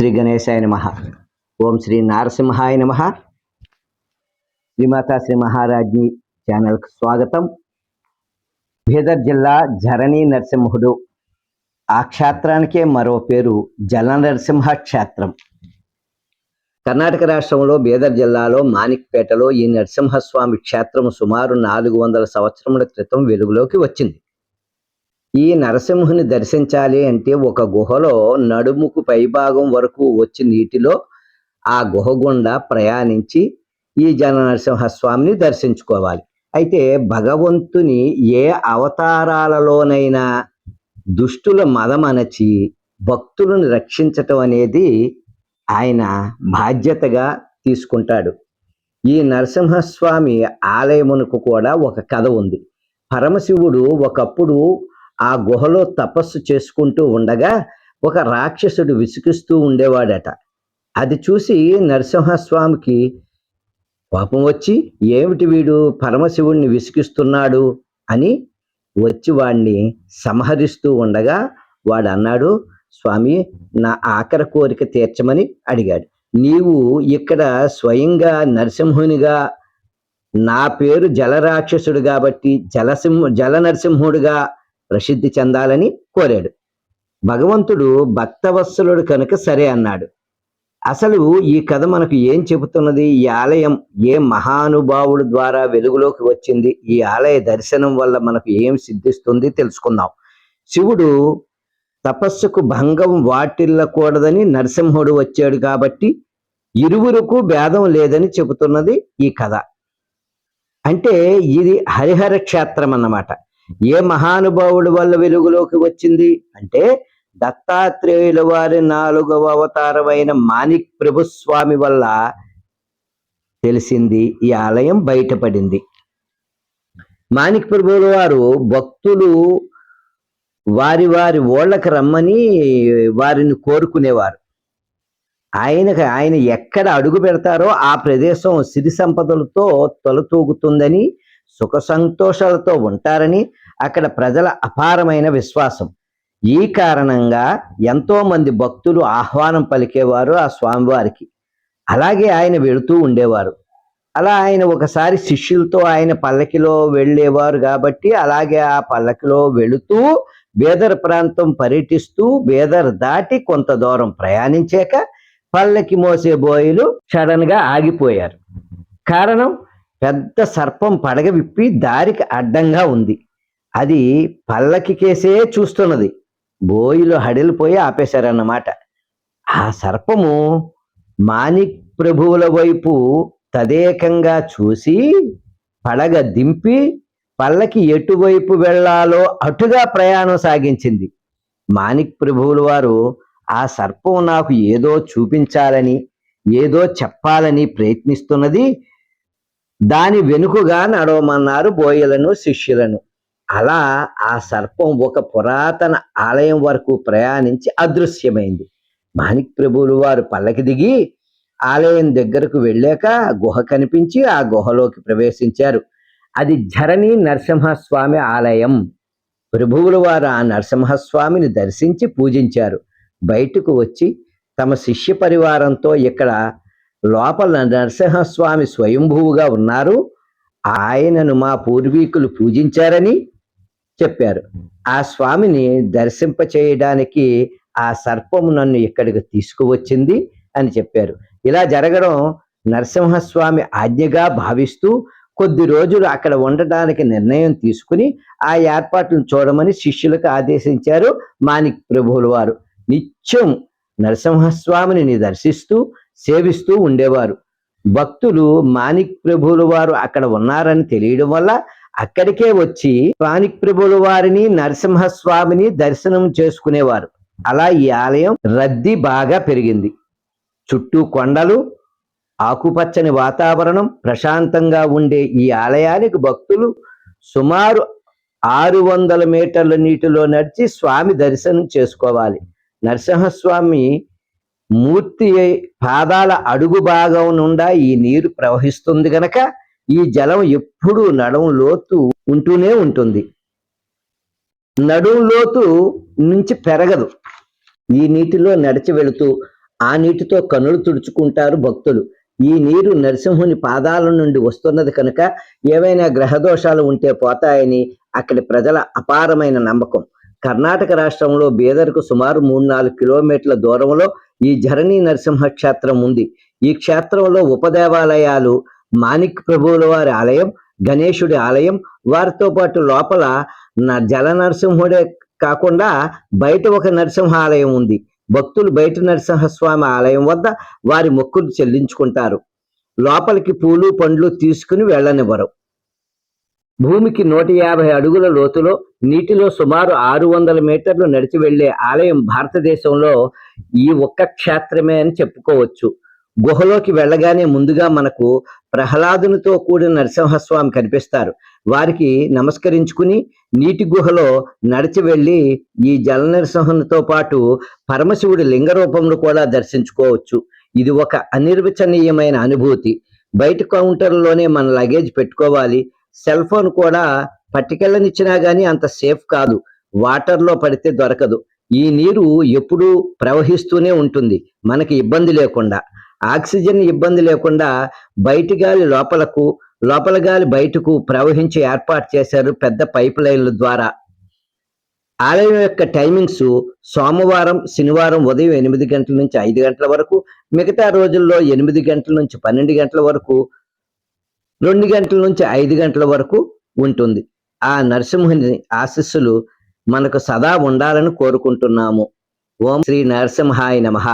శ్రీ గణేశాయ నమః. ఓం శ్రీ నారసింహాయ నమః. శ్రీమాతా శ్రీ మహారాజ్ని ఛానల్కి స్వాగతం. బీదర్ జిల్లా ఝరణి నరసింహుడు, ఆ క్షేత్రానికే మరో పేరు జల నరసింహ క్షేత్రం. కర్ణాటక రాష్ట్రంలో బీదర్ జిల్లాలో మాణిక్పేటలో ఈ నరసింహస్వామి క్షేత్రం సుమారు 400 సంవత్సరముల క్రితం వెలుగులోకి వచ్చింది. ఈ నరసింహుని దర్శించాలి అంటే ఒక గుహలో నడుముకు పైభాగం వరకు వచ్చి నీటిలో ఆ గుహ గుండా ప్రయాణించి ఈ జల నరసింహస్వామిని దర్శించుకోవాలి. అయితే భగవంతుని ఏ అవతారాలలోనైనా దుష్టుల మదమనచి భక్తులను రక్షించటం అనేది ఆయన బాధ్యతగా తీసుకుంటాడు. ఈ నరసింహస్వామి ఆలయమునకు కూడా ఒక కథ ఉంది. పరమశివుడు ఒకప్పుడు ఆ గుహలో తపస్సు చేసుకుంటూ ఉండగా ఒక రాక్షసుడు విసిగిస్తూ ఉండేవాడట. అది చూసి నరసింహస్వామికి కోపం వచ్చి, ఏమిటి వీడు పరమశివుణ్ణి విసిగిస్తున్నాడు అని వచ్చి వాడిని సంహరిస్తూ ఉండగా వాడు అన్నాడు, స్వామి, నా ఆఖరి కోరిక తీర్చమని అడిగాడు. నీవు ఇక్కడ స్వయంగా నరసింహునిగా, నా పేరు జలరాక్షసుడు కాబట్టి జల నరసింహుడిగా ప్రసిద్ధి చెందాలని కోరాడు. భగవంతుడు భక్తవత్సలుడు కనుక సరే అన్నాడు. అసలు ఈ కథ మనకు ఏం చెబుతున్నది? ఈ ఆలయం ఏ మహానుభావుడు ద్వారా వెలుగులోకి వచ్చింది? ఈ ఆలయ దర్శనం వల్ల మనకు ఏం సిద్ధిస్తుంది తెలుసుకుందాం. శివుడు తపస్సుకు భంగం వాటిల్లకూడదని నరసింహుడు వచ్చాడు కాబట్టి ఇరువురకు భేదం లేదని చెబుతున్నది ఈ కథ. అంటే ఇది హరిహర క్షేత్రం అన్నమాట. ఏ మహానుభావుడి వల్ల వెలుగులోకి వచ్చింది అంటే దత్తాత్రేయుల వారి 4వ అవతారమైన మాణిక్ ప్రభుస్వామి వల్ల తెలిసింది. ఈ ఆలయం బయటపడింది. మాణిక్ ప్రభువుల వారు భక్తులు వారి వారి ఓళ్ళకి రమ్మని వారిని కోరుకునేవారు. ఆయన ఎక్కడ అడుగు పెడతారో ఆ ప్రదేశం సిరి సంపదలతో తొలతూగుతుందని, సుఖ సంతోషాలతో ఉంటారని అక్కడ ప్రజల అపారమైన విశ్వాసం. ఈ కారణంగా ఎంతో మంది భక్తులు ఆహ్వానం పలికేవారు ఆ స్వామివారికి. అలాగే ఆయన వెళుతూ ఉండేవారు. అలా ఆయన ఒకసారి శిష్యులతో ఆయన పల్లకిలో వెళ్ళేవారు కాబట్టి అలాగే ఆ పల్లకిలో వెళుతూ బీదర్ ప్రాంతం పర్యటిస్తూ బీదర్ దాటి కొంత దూరం ప్రయాణించాక పల్లకి మోసే బోయిలు సడన్ గా ఆగిపోయారు. కారణం, పెద్ద సర్పం పడగ విప్పి దారికి అడ్డంగా ఉంది. అది పల్లకి కేసే చూస్తున్నది. బోయిలు హడిలిపోయి ఆపేశారన్నమాట. ఆ సర్పము మాణిక్ ప్రభువుల వైపు తదేకంగా చూసి పడగ దింపి పల్లకి ఎటువైపు వెళ్లాలో అటుగా ప్రయాణం సాగించింది. మాణిక్ ప్రభువుల వారు ఆ సర్పం నాకు ఏదో చూపించాలని, ఏదో చెప్పాలని ప్రయత్నిస్తున్నది, దాని వెనుకగా నడవమన్నారు బోయలను, శిష్యులను. అలా ఆ సర్పం ఒక పురాతన ఆలయం వరకు ప్రయాణించి అదృశ్యమైంది. మాణిక్ ప్రభువులు వారు పల్లకి దిగి ఆలయం దగ్గరకు వెళ్ళాక గుహ కనిపించి ఆ గుహలోకి ప్రవేశించారు. అది ఝరణి నరసింహస్వామి ఆలయం. ప్రభువుల వారు ఆ నరసింహస్వామిని దర్శించి పూజించారు. బయటకు వచ్చి తమ శిష్య పరివారంతో ఇక్కడ లోపల నరసింహస్వామి స్వయంభువుగా ఉన్నారు, ఆయనను మా పూర్వీకులు పూజించారని చెప్పారు. ఆ స్వామిని దర్శింపచేయడానికి ఆ సర్పము నన్ను ఇక్కడికి తీసుకువచ్చింది అని చెప్పారు. ఇలా జరగడం నరసింహస్వామి ఆజ్ఞగా భావిస్తూ కొద్ది రోజులు అక్కడ ఉండటానికి నిర్ణయం తీసుకుని ఆ ఏర్పాట్లను చూడమని శిష్యులకు ఆదేశించారు మాణిక్ ప్రభువుల వారు. నిత్యం నరసింహస్వామిని దర్శిస్తూ సేవిస్తూ ఉండేవారు. భక్తులు మాణిక్ ప్రభువుల వారు అక్కడ ఉన్నారని తెలియడం వల్ల అక్కడికే వచ్చి మాణిక్ ప్రభువుల వారిని, నరసింహస్వామిని దర్శనం చేసుకునేవారు. అలా ఈ ఆలయం రద్దీ బాగా పెరిగింది. చుట్టూ కొండలు, ఆకుపచ్చని వాతావరణం, ప్రశాంతంగా ఉండే ఈ ఆలయానికి భక్తులు సుమారు 600 మీటర్ల నీటిలో నడిచి స్వామి దర్శనం చేసుకోవాలి. నరసింహస్వామి మూర్తి పాదాల అడుగు భాగం నుండా ఈ నీరు ప్రవహిస్తుంది గనక ఈ జలం ఎప్పుడూ నడుం లోతు ఉంటూనే ఉంటుంది. నడుం లోతు నుంచి పెరగదు. ఈ నీటిలో నడిచి వెళుతూ ఆ నీటితో కనులు తుడుచుకుంటారు భక్తులు. ఈ నీరు నరసింహుని పాదాల నుండి వస్తున్నది కనుక ఏవైనా గ్రహదోషాలు ఉంటే పోతాయని అక్కడి ప్రజల అపారమైన నమ్మకం. కర్ణాటక రాష్ట్రంలో బీదర్కు సుమారు 3-4 కిలోమీటర్ల దూరంలో ఈ ధరణి నరసింహ క్షేత్రం ఉంది. ఈ క్షేత్రంలో ఉపదేవాలయాలు, మాణిక్ ప్రభువుల వారి ఆలయం, గణేశుడి ఆలయం, వారితో పాటు లోపల జల నరసింహుడే కాకుండా బయట ఒక నరసింహ ఆలయం ఉంది. భక్తులు బయట నరసింహస్వామి ఆలయం వద్ద వారి మొక్కులు చెల్లించుకుంటారు. లోపలికి పూలు పండ్లు తీసుకుని వెళ్ళనివ్వరు. భూమికి 150 అడుగుల లోతులో నీటిలో సుమారు 600 మీటర్లు నడిచి వెళ్లే ఆలయం భారతదేశంలో ఈ ఒక్క క్షేత్రమే అని చెప్పుకోవచ్చు. గుహలోకి వెళ్ళగానే ముందుగా మనకు ప్రహ్లాదునితో కూడిన నరసింహస్వామి కనిపిస్తారు. వారికి నమస్కరించుకుని నీటి గుహలో నడిచి వెళ్ళి ఈ జల నరసింహునితో పాటు పరమశివుడి లింగ రూపంలో కూడా దర్శించుకోవచ్చు. ఇది ఒక అనిర్వచనీయమైన అనుభూతి. బయట కౌంటర్లోనే మన లగేజ్ పెట్టుకోవాలి. సెల్ ఫోన్ కూడా పట్టుకెళ్ళనిచ్చినా గానీ అంత సేఫ్ కాదు. వాటర్లో పడితే దొరకదు. ఈ నీరు ఎప్పుడూ ప్రవహిస్తూనే ఉంటుంది, మనకి ఇబ్బంది లేకుండా. ఆక్సిజన్ ఇబ్బంది లేకుండా బయటి గాలి లోపలకు, లోపల గాలి బయటకు ప్రవహించి ఏర్పాటు చేశారు పెద్ద పైప్ లైన్ల ద్వారా. ఆలయం యొక్క టైమింగ్స్ సోమవారం, శనివారం ఉదయం 8 గంటల నుంచి 5 గంటల వరకు, మిగతా రోజుల్లో 8 గంటల నుంచి 12 గంటల వరకు, 2 గంటల నుంచి 5 గంటల వరకు ఉంటుంది. ఆ నరసింహుని ఆశీస్సులు మనకు సదా ఉండాలని కోరుకుంటున్నాము. ఓం శ్రీ నరసింహాయ నమః.